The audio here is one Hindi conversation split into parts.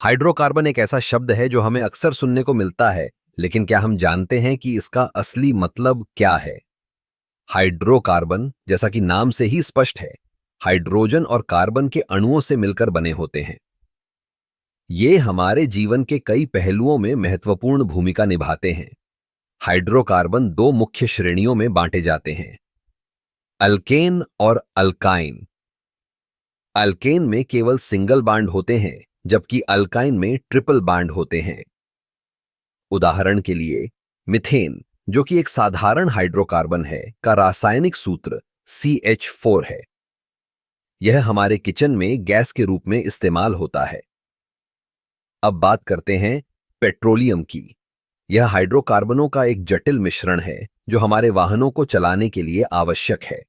हाइड्रोकार्बन एक ऐसा शब्द है जो हमें अक्सर सुनने को मिलता है, लेकिन क्या हम जानते हैं कि इसका असली मतलब क्या है? हाइड्रोकार्बन, जैसा कि नाम से ही स्पष्ट है, हाइड्रोजन और कार्बन के अणुओं से मिलकर बने होते हैं। ये हमारे जीवन के कई पहलुओं में महत्वपूर्ण भूमिका निभाते हैं। हाइड्रोकार्बन दो मुख्य श्रेणियों में बांटे जाते हैं, अल्केन और अल्काइन। अल्केन में केवल सिंगल बॉन्ड होते हैं, जबकि अल्काइन में ट्रिपल बॉन्ड होते हैं। उदाहरण के लिए, मिथेन, जो कि एक साधारण हाइड्रोकार्बन है, का रासायनिक सूत्र CH4 है। यह हमारे किचन में गैस के रूप में इस्तेमाल होता है। अब बात करते हैं पेट्रोलियम की। यह हाइड्रोकार्बनों का एक जटिल मिश्रण है जो हमारे वाहनों को चलाने के लिए आवश्यक है।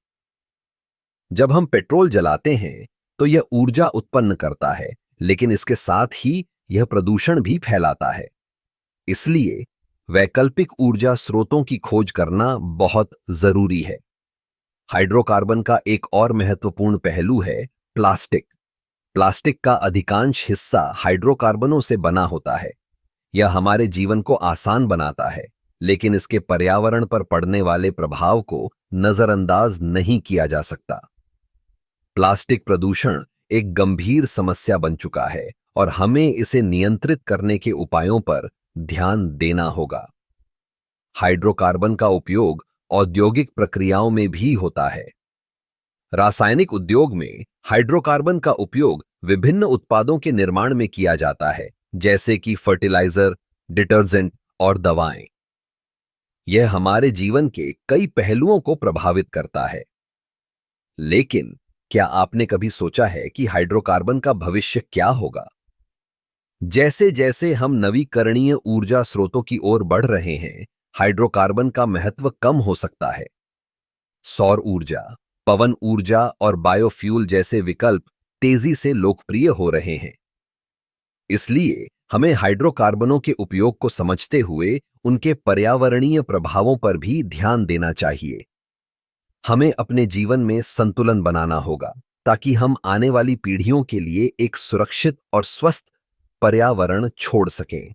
जब हम पेट्रोल जलाते हैं तो यह ऊर्जा उत्पन्न करता है, लेकिन इसके साथ ही यह प्रदूषण भी फैलाता है। इसलिए वैकल्पिक ऊर्जा स्रोतों की खोज करना बहुत जरूरी है। हाइड्रोकार्बन का एक और महत्वपूर्ण पहलू है प्लास्टिक। प्लास्टिक का अधिकांश हिस्सा हाइड्रोकार्बनों से बना होता है। यह हमारे जीवन को आसान बनाता है, लेकिन इसके पर्यावरण पर पड़ने वाले प्रभाव को नजरअंदाज नहीं किया जा सकता। प्लास्टिक प्रदूषण एक गंभीर समस्या बन चुका है और हमें इसे नियंत्रित करने के उपायों पर ध्यान देना होगा। हाइड्रोकार्बन का उपयोग औद्योगिक प्रक्रियाओं में भी होता है। रासायनिक उद्योग में हाइड्रोकार्बन का उपयोग विभिन्न उत्पादों के निर्माण में किया जाता है, जैसे कि फर्टिलाइजर, डिटर्जेंट और दवाएं। यह हमारे जीवन के कई पहलुओं को प्रभावित करता है। लेकिन क्या आपने कभी सोचा है कि हाइड्रोकार्बन का भविष्य क्या होगा? जैसे जैसे हम नवीकरणीय ऊर्जा स्रोतों की ओर बढ़ रहे हैं, हाइड्रोकार्बन का महत्व कम हो सकता है। सौर ऊर्जा, पवन ऊर्जा और बायोफ्यूल जैसे विकल्प तेजी से लोकप्रिय हो रहे हैं। इसलिए हमें हाइड्रोकार्बनों के उपयोग को समझते हुए उनके पर्यावरणीय प्रभावों पर भी ध्यान देना चाहिए। हमें अपने जीवन में संतुलन बनाना होगा ताकि हम आने वाली पीढ़ियों के लिए एक सुरक्षित और स्वस्थ पर्यावरण छोड़ सकें।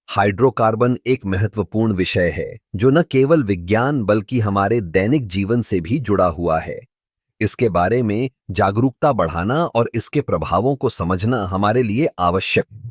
हाइड्रोकार्बन एक महत्वपूर्ण विषय है जो न केवल विज्ञान बल्कि हमारे दैनिक जीवन से भी जुड़ा हुआ है। इसके बारे में जागरूकता बढ़ाना और इसके प्रभावों को समझना हमारे लिए आवश्यक है।